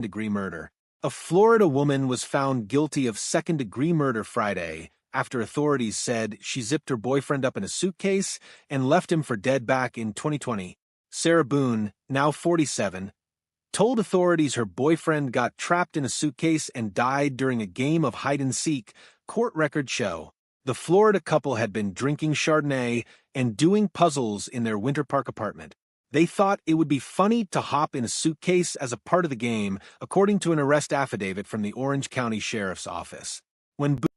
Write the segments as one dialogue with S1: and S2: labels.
S1: second-degree murder. A Florida woman was found guilty of second-degree murder Friday after authorities said she zipped her boyfriend up in a suitcase and left him for dead back in 2020. Sarah Boone, now 47, told authorities her boyfriend got trapped in a suitcase and died during a game of hide-and-seek, court records show. The Florida couple had been drinking Chardonnay and doing puzzles in their Winter Park apartment. They thought it would be funny to hop in a suitcase as a part of the game, according to an arrest affidavit from the Orange County Sheriff's Office.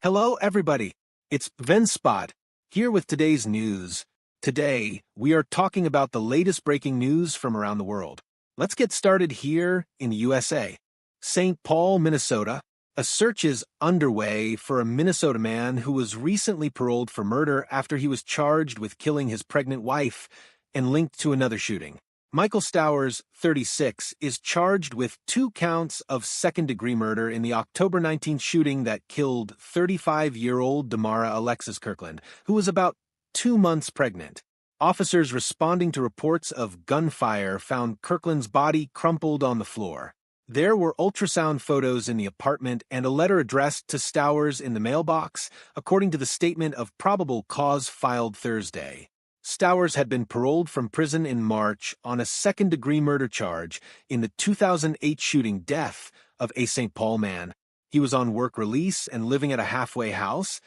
S1: Hello, everybody. It's Venspot, here with today's news. Today, we are talking about the latest breaking news from around the world. Let's get started here in the USA. St. Paul, Minnesota. A search is underway for a Minnesota man who was recently paroled for murder after he was charged with killing his pregnant wife and linked to another shooting. Michael Stowers, 36, is charged with 2 counts of second-degree murder in the October 19th shooting that killed 35-year-old Damara Alexis Kirkland, who was about 2 months pregnant. Officers responding to reports of gunfire found Kirkland's body crumpled on the floor. There were ultrasound photos in the apartment and a letter addressed to Stowers in the mailbox, according to the statement of probable cause filed Thursday. Stowers had been paroled from prison in March on a second-degree murder charge in the 2008 shooting death of a St. Paul man. He was on work release and living at a halfway house,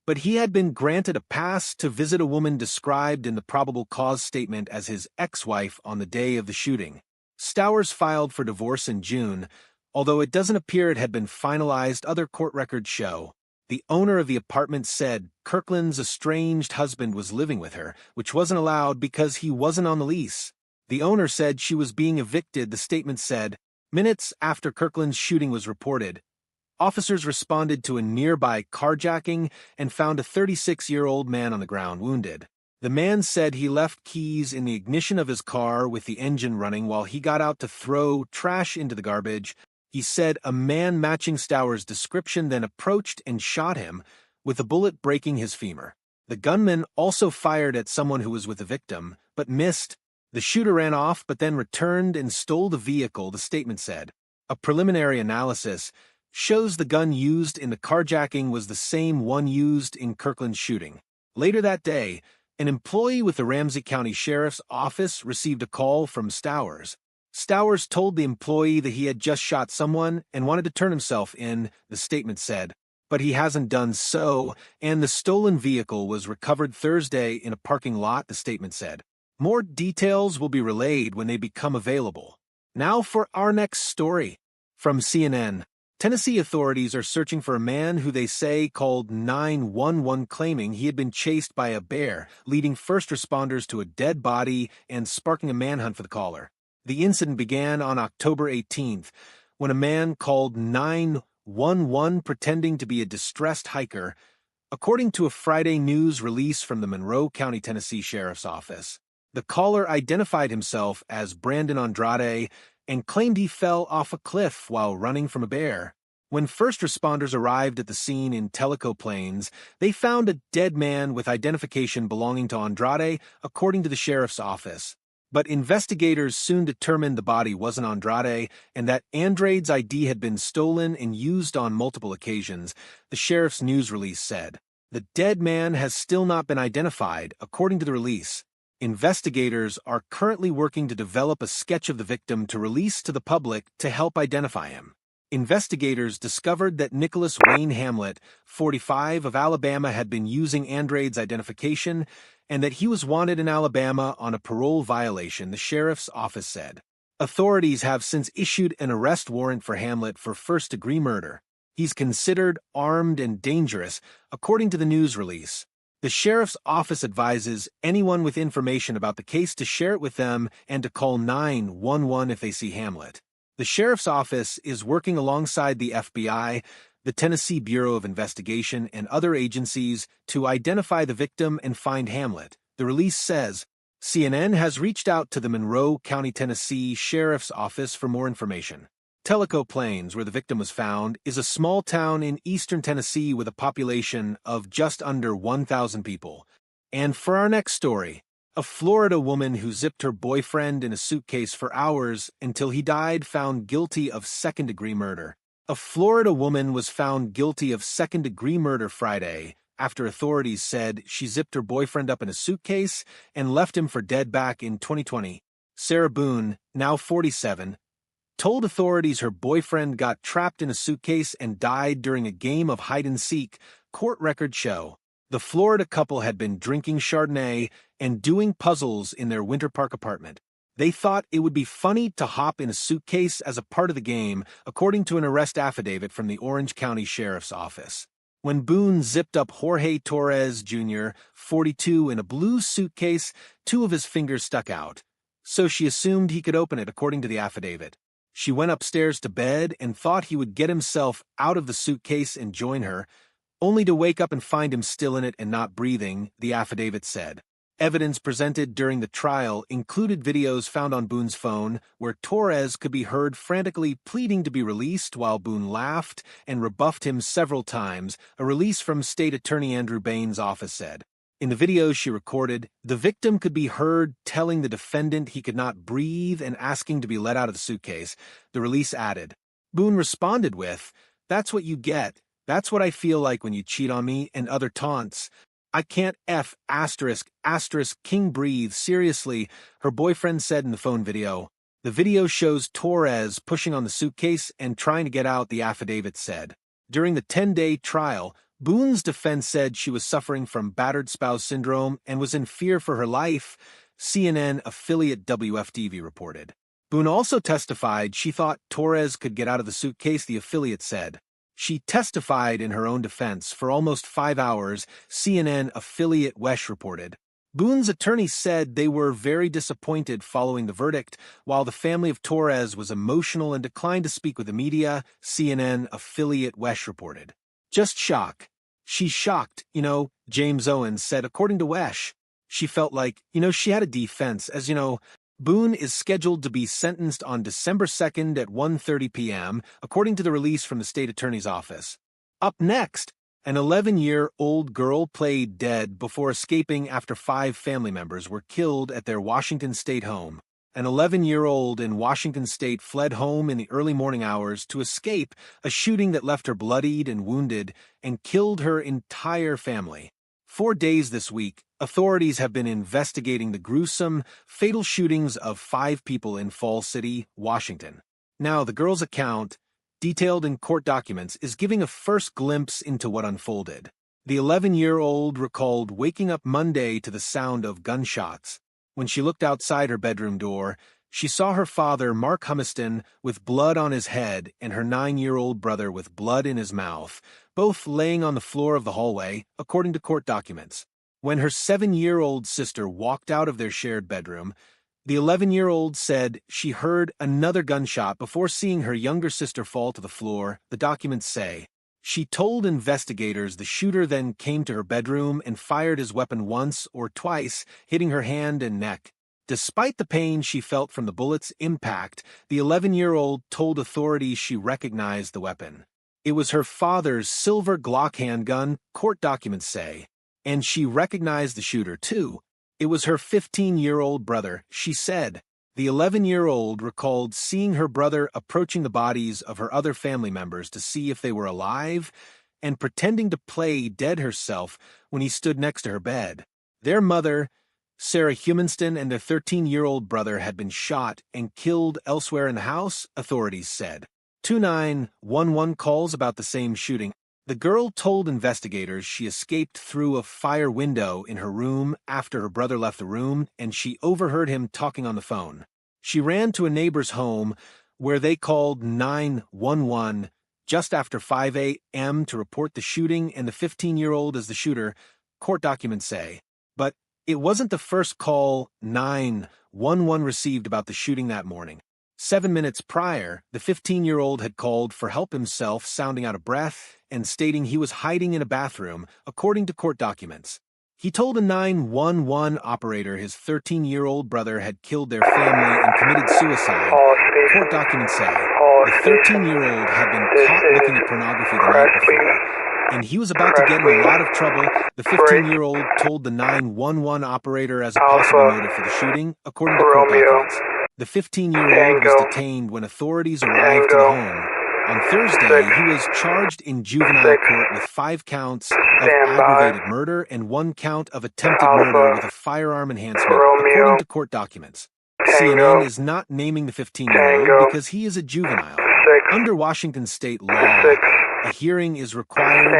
S1: but he had been granted a pass to visit a woman described in the probable cause statement as his ex-wife on the day of the shooting. Stowers filed for divorce in June, although it doesn't appear it had been finalized, other court records show. The owner of the apartment said Kirkland's estranged husband was living with her, which wasn't allowed because he wasn't on the lease. The owner said she was being evicted, the statement said. Minutes after Kirkland's shooting was reported, officers responded to a nearby carjacking and found a 36-year-old man on the ground wounded. The man said he left keys in the ignition of his car with the engine running while he got out to throw trash into the garbage. He said a man matching Stowers' description then approached and shot him, with a bullet breaking his femur. The gunman also fired at someone who was with the victim, but missed. The shooter ran off but then returned and stole the vehicle, the statement said. A preliminary analysis shows the gun used in the carjacking was the same one used in Kirkland's shooting. Later that day, an employee with the Ramsey County Sheriff's Office received a call from Stowers. Stowers told the employee that he had just shot someone and wanted to turn himself in, the statement said, but he hasn't done so, and the stolen vehicle was recovered Thursday in a parking lot, the statement said. More details will be relayed when they become available. Now for our next story. From CNN. Tennessee authorities are searching for a man who they say called 911 claiming he had been chased by a bear, leading first responders to a dead body and sparking a manhunt for the caller. The incident began on October 18th, when a man called 911 pretending to be a distressed hiker, according to a Friday news release from the Monroe County, Tennessee Sheriff's Office. The caller identified himself as Brandon Andrade and claimed he fell off a cliff while running from a bear. When first responders arrived at the scene in Tellico Plains, they found a dead man with identification belonging to Andrade, according to the sheriff's office. But investigators soon determined the body wasn't Andrade and that Andrade's ID had been stolen and used on multiple occasions, the sheriff's news release said. The dead man has still not been identified, according to the release. Investigators are currently working to develop a sketch of the victim to release to the public to help identify him. Investigators discovered that Nicholas Wayne Hamlet, 45, of Alabama, had been using Andrade's identification and that he was wanted in Alabama on a parole violation, the sheriff's office said. Authorities have since issued an arrest warrant for Hamlet for first-degree murder. He's considered armed and dangerous, according to the news release. The sheriff's office advises anyone with information about the case to share it with them and to call 911 if they see Hamlet. The sheriff's office is working alongside the FBI, the Tennessee Bureau of Investigation, and other agencies to identify the victim and find Hamlet. The release says, CNN has reached out to the Monroe County, Tennessee Sheriff's Office for more information. Tellico Plains, where the victim was found, is a small town in eastern Tennessee with a population of just under 1,000 people. And for our next story, A Florida woman who zipped her boyfriend in a suitcase for hours until he died found guilty of second-degree murder. A Florida woman was found guilty of second-degree murder Friday after authorities said she zipped her boyfriend up in a suitcase and left him for dead back in 2020. Sarah Boone, now 47, told authorities her boyfriend got trapped in a suitcase and died during a game of hide-and-seek, court records show. The Florida couple had been drinking Chardonnay and doing puzzles in their Winter Park apartment. They thought it would be funny to hop in a suitcase as a part of the game, according to an arrest affidavit from the Orange County Sheriff's Office. When Boone zipped up Jorge Torres Jr., 42, in a blue suitcase, 2 of his fingers stuck out. So she assumed he could open it, according to the affidavit. She went upstairs to bed and thought he would get himself out of the suitcase and join her, only to wake up and find him still in it and not breathing, the affidavit said. Evidence presented during the trial included videos found on Boone's phone where Torres could be heard frantically pleading to be released while Boone laughed and rebuffed him several times, a release from State Attorney Andrew Bain's office said. In the videos she recorded, the victim could be heard telling the defendant he could not breathe and asking to be let out of the suitcase. The release added. Boone responded with, "That's what you get. That's what I feel like when you cheat on me," and other taunts. "I can't King breathe, seriously," her boyfriend said in the phone video. The video shows Torres pushing on the suitcase and trying to get out, the affidavit said. During the 10-day trial, Boone's defense said she was suffering from battered spouse syndrome and was in fear for her life, CNN affiliate WFTV reported. Boone also testified she thought Torres could get out of the suitcase, the affiliate said. She testified in her own defense for almost 5 hours, CNN affiliate WESH reported. Boone's attorney said they were very disappointed following the verdict, while the family of Torres was emotional and declined to speak with the media, CNN affiliate WESH reported. "Just shock. She's shocked, James Owens said, according to WESH. She felt like, she had a defense, as Boone is scheduled to be sentenced on December 2nd at 1:30 p.m., according to the release from the state attorney's office. Up next, an 11-year-old girl played dead before escaping after 5 family members were killed at their Washington state home. An 11-year-old in Washington state fled home in the early morning hours to escape a shooting that left her bloodied and wounded and killed her entire family. 4 days this week, authorities have been investigating the gruesome, fatal shootings of 5 people in Falls City, Washington. Now, the girl's account, detailed in court documents, is giving a first glimpse into what unfolded. The 11-year-old recalled waking up Monday to the sound of gunshots. When she looked outside her bedroom door, she saw her father, Mark Humiston, with blood on his head and her 9-year-old brother with blood in his mouth, both laying on the floor of the hallway, according to court documents. When her 7-year-old sister walked out of their shared bedroom, the 11-year-old said she heard another gunshot before seeing her younger sister fall to the floor, the documents say. She told investigators the shooter then came to her bedroom and fired his weapon once or twice, hitting her hand and neck. Despite the pain she felt from the bullet's impact, the 11-year-old told authorities she recognized the weapon. It was her father's silver Glock handgun, court documents say. And she recognized the shooter, too. It was her 15-year-old brother, she said. The 11-year-old recalled seeing her brother approaching the bodies of her other family members to see if they were alive and pretending to play dead herself when he stood next to her bed. Their mother, Sarah Humiston, and their 13-year-old brother had been shot and killed elsewhere in the house, authorities said. 2 911 calls about the same shooting. The girl told investigators she escaped through a fire window in her room after her brother left the room, and she overheard him talking on the phone. She ran to a neighbor's home where they called 911 just after 5 a.m. to report the shooting and the 15-year-old as the shooter, court documents say. But it wasn't the first call 911 received about the shooting that morning. 7 minutes prior, the 15-year-old had called for help himself, sounding out of breath and stating he was hiding in a bathroom, according to court documents. He told a 911 operator his 13-year-old brother had killed their family and committed suicide. Court documents say the 13-year-old had been caught looking at pornography the night before. and he was about to get in a lot of trouble, the 15-year-old told the 911 operator as a possible motive for the shooting, according to court documents. The 15-year-old was detained when authorities arrived to the home. On Thursday, he was charged in juvenile court with 5 counts of aggravated murder and 1 count of attempted murder with a firearm enhancement, according to court documents. CNN is not naming the 15-year-old because he is a juvenile. Under Washington state law, a hearing is required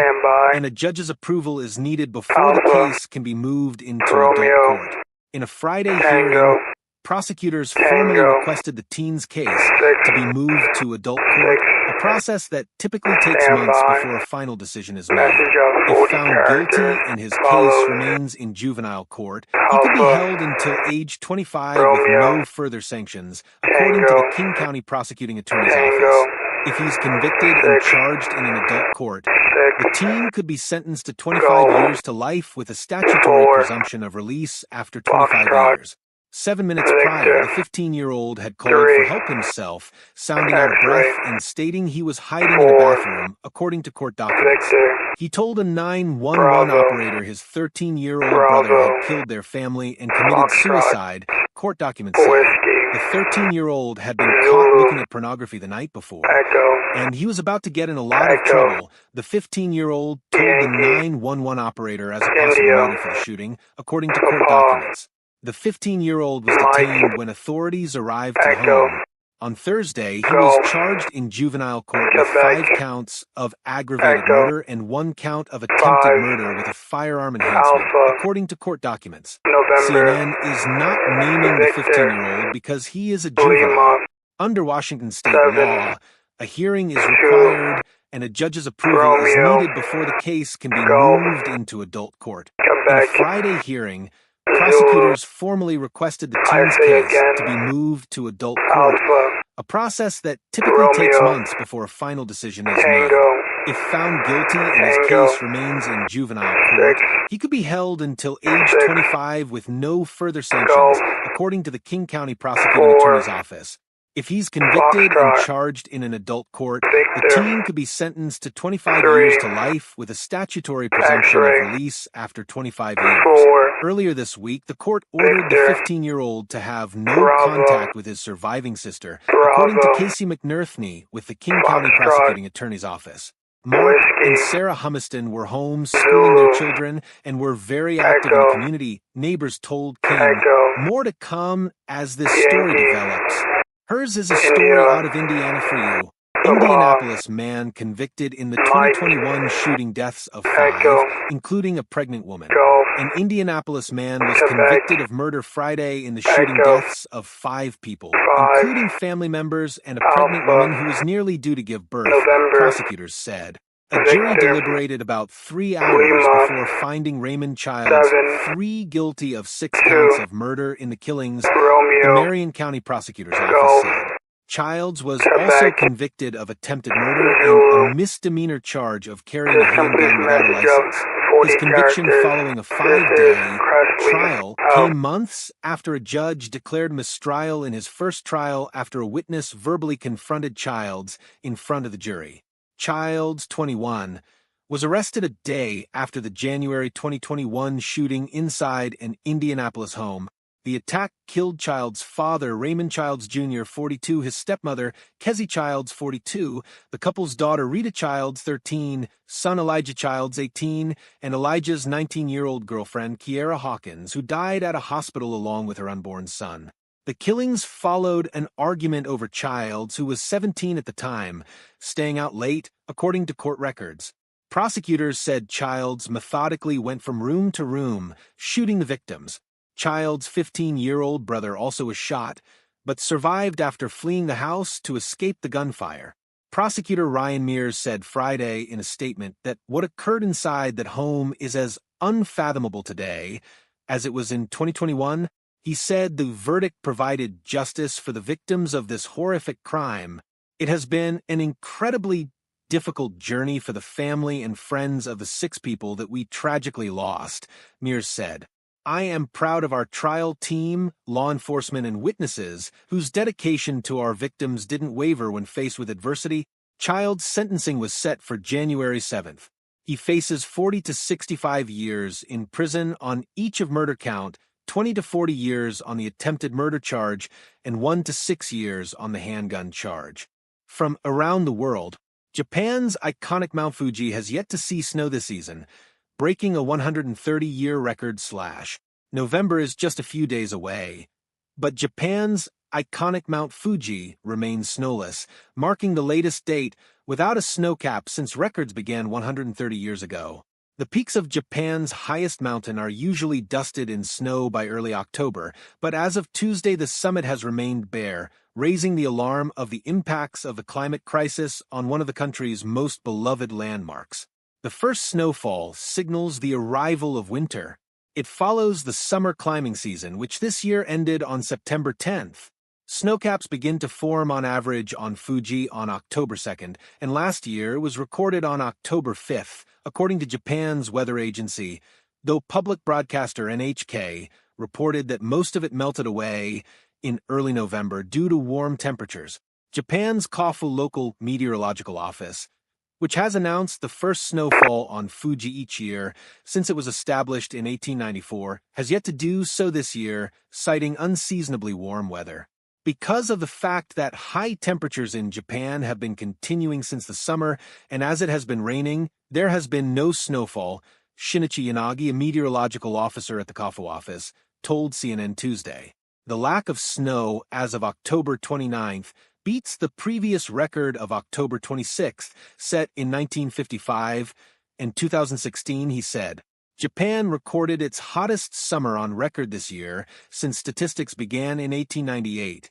S1: and a judge's approval is needed before the case can be moved into adult court. In a Friday hearing, prosecutors formally requested the teen's case to be moved to adult court, a process that typically takes months before a final decision is made. If found guilty and his case remains in juvenile court, he could be held until age 25 with no further sanctions, according to the King County Prosecuting Attorney's Office. If he's convicted and charged in an adult court, the teen could be sentenced to 25 years to life with a statutory presumption of release after 25 years. 7 minutes prior, the 15-year-old had called for help himself, sounding out of breath and stating he was hiding in a bathroom, according to court documents. He told a 911 operator his 13-year-old brother had killed their family and committed suicide, court documents said. The 13-year-old had been caught looking at pornography the night before, and he was about to get in a lot of trouble. The 15-year-old told the 911 operator as a possible motive for the shooting, according to court documents. The 15-year-old was detained when authorities arrived to home. On Thursday, he was charged in juvenile court with 5 counts of aggravated murder and 1 count of attempted murder with a firearm enhancement, according to court documents. CNN is not naming the 15-year-old because he is a juvenile. Under Washington state law, a hearing is required and a judge's approval is needed before the case can be moved into adult court. In a Friday hearing, prosecutors formally requested the teen's case to be moved to adult court, a process that typically takes months before a final decision is made. If found guilty and his case remains in juvenile court, he could be held until age 25 with no further sanctions, according to the King County Prosecuting Attorney's Office. If he's convicted and charged in an adult court, the teen could be sentenced to 25 years to life with a statutory presumption of release after 25 years. Earlier this week, the court ordered the 15-year-old to have no contact with his surviving sister, according to Casey McNerthney with the King County Prosecuting Attorney's Office. Mark and Sarah Humiston were home schooling their children and were very active in the community, neighbors told King. More to come as this story develops. Hers is a story out of Indiana for you. Indianapolis man convicted in the 2021 shooting deaths of 5, including a pregnant woman. An Indianapolis man was convicted of murder Friday in the shooting deaths of 5 people, including family members and a pregnant woman who was nearly due to give birth, prosecutors said. A jury deliberated about 3 hours before finding Raymond Childs 3 guilty of 6 counts of murder in the killings, the Marion County Prosecutor's Office said. Childs was also convicted of attempted murder and a misdemeanor charge of carrying a handgun without a license. His conviction following a 5-day trial came months after a judge declared mistrial in his first trial after a witness verbally confronted Childs in front of the jury. Childs, 21, was arrested a day after the January 2021 shooting inside an Indianapolis home. The attack killed Childs' father, Raymond Childs Jr., 42, his stepmother, Kezzie Childs, 42, the couple's daughter, Rita Childs, 13, son Elijah Childs, 18, and Elijah's 19-year-old girlfriend, Kiera Hawkins, who died at a hospital along with her unborn son. The killings followed an argument over Childs, who was 17 at the time, staying out late, according to court records. Prosecutors said Childs methodically went from room to room, shooting the victims. Childs' 15-year-old brother also was shot, but survived after fleeing the house to escape the gunfire. Prosecutor Ryan Mears said Friday in a statement that what occurred inside that home is as unfathomable today as it was in 2021. He said the verdict provided justice for the victims of this horrific crime. It has been an incredibly difficult journey for the family and friends of the 6 people that we tragically lost, Mears said. I am proud of our trial team, law enforcement, and witnesses whose dedication to our victims didn't waver when faced with adversity. Child's sentencing was set for January 7th. He faces 40 to 65 years in prison on each of murder count, 20 to 40 years on the attempted murder charge, and 1 to 6 years on the handgun charge. From around the world, Japan's iconic Mount Fuji has yet to see snow this season, breaking a 130-year record slash. November is just a few days away, but Japan's iconic Mount Fuji remains snowless, marking the latest date without a snowcap since records began 130 years ago. The peaks of Japan's highest mountain are usually dusted in snow by early October, but as of Tuesday the summit has remained bare, raising the alarm of the impacts of the climate crisis on one of the country's most beloved landmarks. The first snowfall signals the arrival of winter. It follows the summer climbing season, which this year ended on September 10th. Snowcaps begin to form on average on Fuji on October 2nd, and last year was recorded on October 5th, according to Japan's weather agency, though public broadcaster NHK reported that most of it melted away in early November due to warm temperatures. Japan's Kofu Local Meteorological Office, which has announced the first snowfall on Fuji each year since it was established in 1894, has yet to do so this year, citing unseasonably warm weather. Because of the fact that high temperatures in Japan have been continuing since the summer, and as it has been raining, there has been no snowfall, Shinichi Yanagi, a meteorological officer at the Kofu office, told CNN Tuesday. The lack of snow as of October 29th beats the previous record of October 26th, set in 1955 and 2016, he said. Japan recorded its hottest summer on record this year since statistics began in 1898.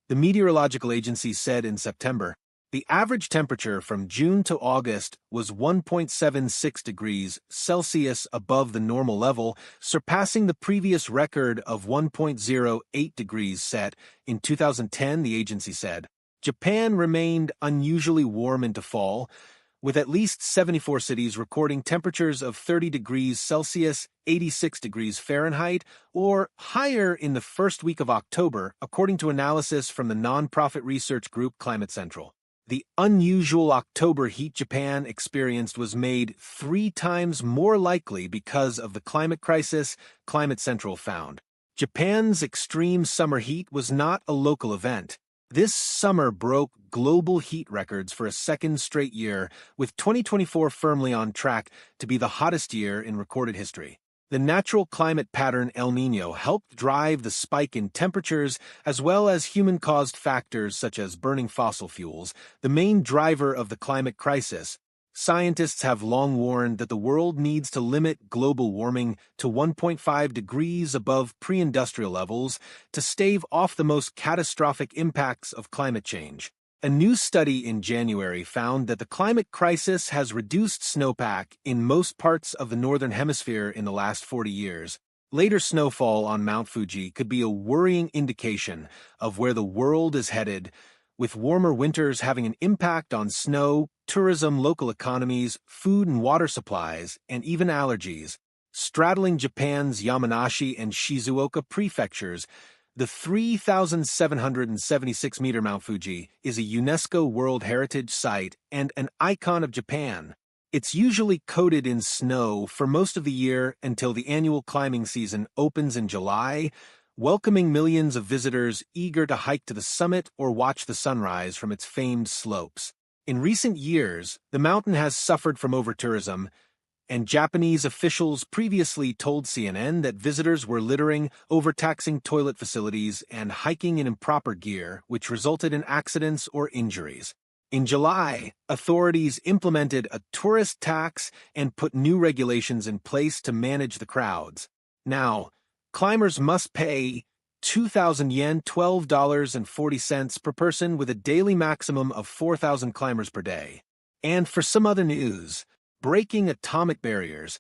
S1: The meteorological agency said in September, the average temperature from June to August was 1.76 degrees Celsius above the normal level, surpassing the previous record of 1.08 degrees set in 2010, the agency said. Japan remained unusually warm into fall, with at least 74 cities recording temperatures of 30 degrees Celsius, 86 degrees Fahrenheit, or higher in the first week of October, according to analysis from the nonprofit research group Climate Central. The unusual October heat Japan experienced was made 3 times more likely because of the climate crisis, Climate Central found. Japan's extreme summer heat was not a local event. This summer broke global heat records for a second straight year, with 2024 firmly on track to be the hottest year in recorded history. The natural climate pattern El Niño helped drive the spike in temperatures, as well as human-caused factors such as burning fossil fuels, the main driver of the climate crisis. Scientists have long warned that the world needs to limit global warming to 1.5 degrees above pre-industrial levels to stave off the most catastrophic impacts of climate change. A new study in January found that the climate crisis has reduced snowpack in most parts of the northern hemisphere in the last 40 years. Later snowfall on Mount Fuji could be a worrying indication of where the world is headed, with warmer winters having an impact on snow, tourism, local economies, food and water supplies, and even allergies. Straddling Japan's Yamanashi and Shizuoka prefectures, the 3,776-meter Mount Fuji is a UNESCO World Heritage Site and an icon of Japan. It's usually coated in snow for most of the year until the annual climbing season opens in July, welcoming millions of visitors eager to hike to the summit or watch the sunrise from its famed slopes. In recent years, the mountain has suffered from over-tourism, and Japanese officials previously told CNN that visitors were littering, overtaxing toilet facilities, and hiking in improper gear, which resulted in accidents or injuries. In July, authorities implemented a tourist tax and put new regulations in place to manage the crowds. Now, climbers must pay 2,000 yen, $12.40 per person, with a daily maximum of 4,000 climbers per day. And for some other news, breaking atomic barriers,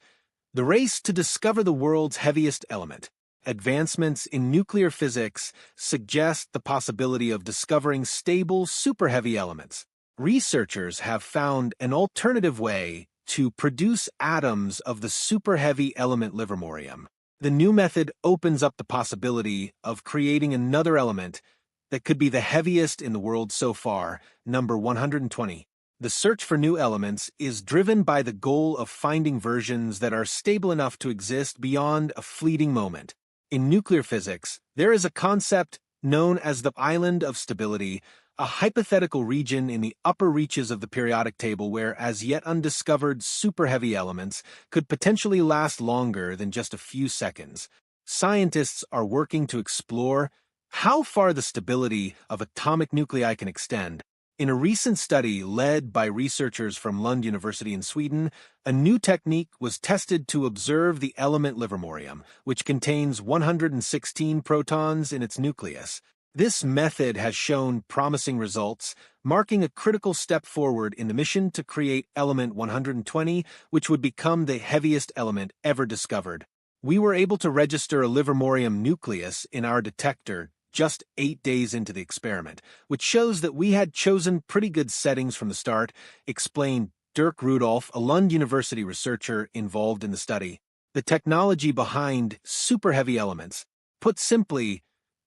S1: the race to discover the world's heaviest element. Advancements in nuclear physics suggest the possibility of discovering stable, super-heavy elements. Researchers have found an alternative way to produce atoms of the super-heavy element livermorium. The new method opens up the possibility of creating another element that could be the heaviest in the world so far, number 120. The search for new elements is driven by the goal of finding versions that are stable enough to exist beyond a fleeting moment. In nuclear physics, there is a concept known as the island of stability, a hypothetical region in the upper reaches of the periodic table where as yet undiscovered superheavy elements could potentially last longer than just a few seconds. Scientists are working to explore how far the stability of atomic nuclei can extend. In a recent study led by researchers from Lund University in Sweden, a new technique was tested to observe the element livermorium, which contains 116 protons in its nucleus. This method has shown promising results, marking a critical step forward in the mission to create element 120, which would become the heaviest element ever discovered. We were able to register a livermorium nucleus in our detector just 8 days into the experiment, which shows that we had chosen pretty good settings from the start, explained Dirk Rudolph, a Lund University researcher involved in the study. The technology behind superheavy elements, put simply,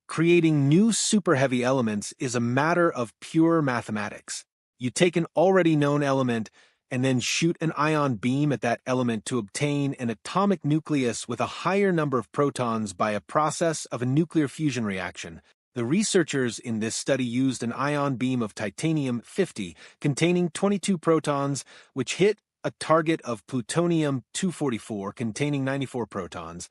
S1: creating new superheavy elements is a matter of pure mathematics. You take an already known element and then shoot an ion beam at that element to obtain an atomic nucleus with a higher number of protons by a process of a nuclear fusion reaction. The researchers in this study used an ion beam of titanium-50 containing 22 protons, which hit a target of plutonium-244 containing 94 protons.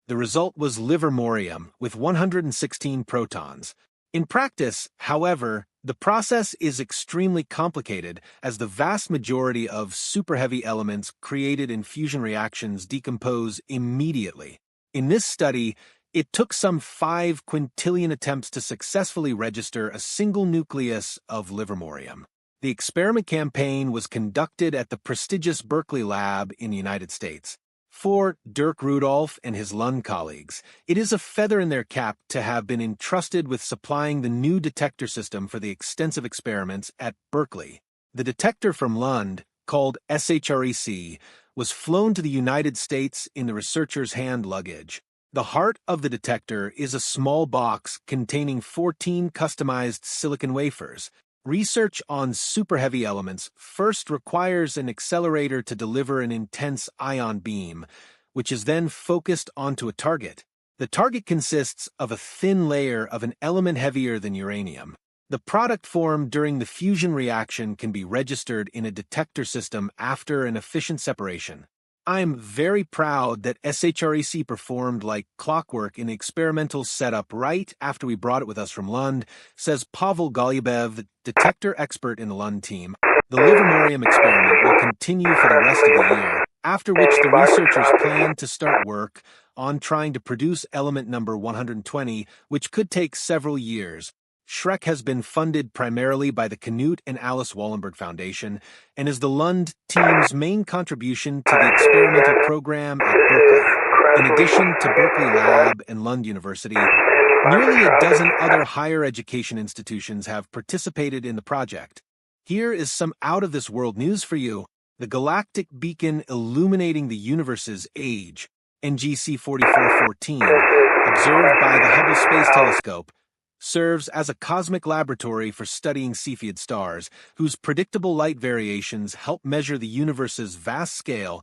S1: The result was livermorium with 116 protons. In practice, however, the process is extremely complicated as the vast majority of superheavy elements created in fusion reactions decompose immediately. In this study, it took some 5 quintillion attempts to successfully register a single nucleus of livermorium. The experiment campaign was conducted at the prestigious Berkeley lab in the United States. For Dirk Rudolph and his Lund colleagues, it is a feather in their cap to have been entrusted with supplying the new detector system for the extensive experiments at Berkeley. The detector from Lund, called SHREC, was flown to the United States in the researchers' hand luggage. The heart of the detector is a small box containing 14 customized silicon wafers. Research on superheavy elements first requires an accelerator to deliver an intense ion beam, which is then focused onto a target. The target consists of a thin layer of an element heavier than uranium. The product formed during the fusion reaction can be registered in a detector system after an efficient separation. I'm very proud that SHREC performed like clockwork in the experimental setup right after we brought it with us from Lund, says Pavel Golyabev, the detector expert in the Lund team. The livermorium experiment will continue for the rest of the year, after which the researchers plan to start work on trying to produce element number 120, which could take several years. Shrek has been funded primarily by the Knut and Alice Wallenberg Foundation and is the Lund team's main contribution to the experimental program at Berkeley. In addition to Berkeley Lab and Lund University, nearly a dozen other higher education institutions have participated in the project. Here is some out-of-this-world news for you. The galactic beacon illuminating the universe's age, NGC 4414, observed by the Hubble Space Telescope, serves as a cosmic laboratory for studying Cepheid stars, whose predictable light variations help measure the universe's vast scale,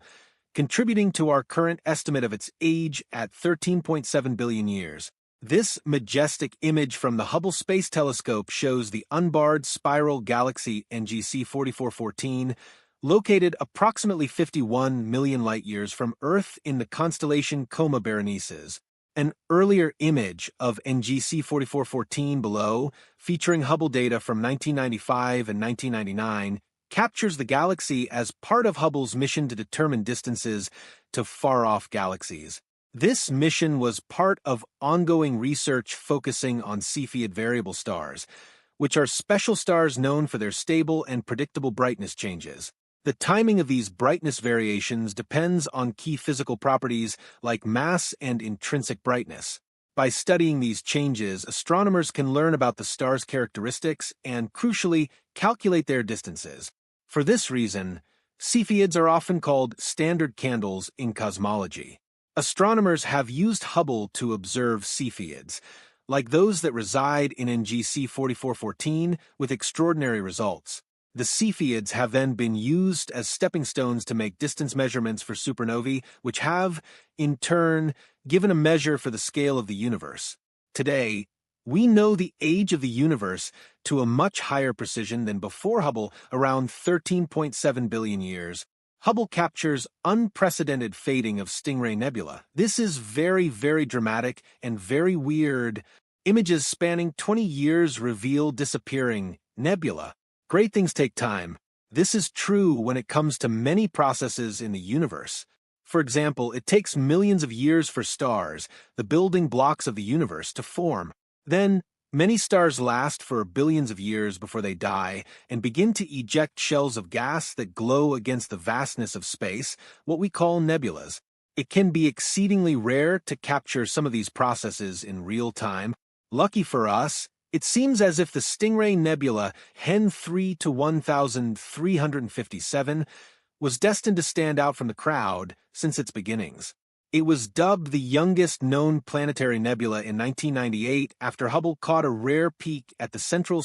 S1: contributing to our current estimate of its age at 13.7 billion years. This majestic image from the Hubble Space Telescope shows the unbarred spiral galaxy NGC 4414, located approximately 51 million light-years from Earth in the constellation Coma Berenices. An earlier image of NGC 4414 below, featuring Hubble data from 1995 and 1999, captures the galaxy as part of Hubble's mission to determine distances to far-off galaxies. This mission was part of ongoing research focusing on Cepheid variable stars, which are special stars known for their stable and predictable brightness changes. The timing of these brightness variations depends on key physical properties like mass and intrinsic brightness. By studying these changes, astronomers can learn about the star's characteristics and, crucially, calculate their distances. For this reason, Cepheids are often called standard candles in cosmology. Astronomers have used Hubble to observe Cepheids, like those that reside in NGC 4414, with extraordinary results. The Cepheids have then been used as stepping stones to make distance measurements for supernovae, which have, in turn, given a measure for the scale of the universe. Today, we know the age of the universe to a much higher precision than before Hubble, around 13.7 billion years. Hubble captures unprecedented fading of Stingray Nebula. This is very, very dramatic and very weird. Images spanning 20 years reveal disappearing nebula. Great things take time. This is true when it comes to many processes in the universe. For example, it takes millions of years for stars, the building blocks of the universe, to form. Then, many stars last for billions of years before they die and begin to eject shells of gas that glow against the vastness of space, what we call nebulas. It can be exceedingly rare to capture some of these processes in real time. Lucky for us, it seems as if the Stingray Nebula, Hen 3 to 1357, was destined to stand out from the crowd since its beginnings. It was dubbed the youngest known planetary nebula in 1998 after Hubble caught a rare peak at the central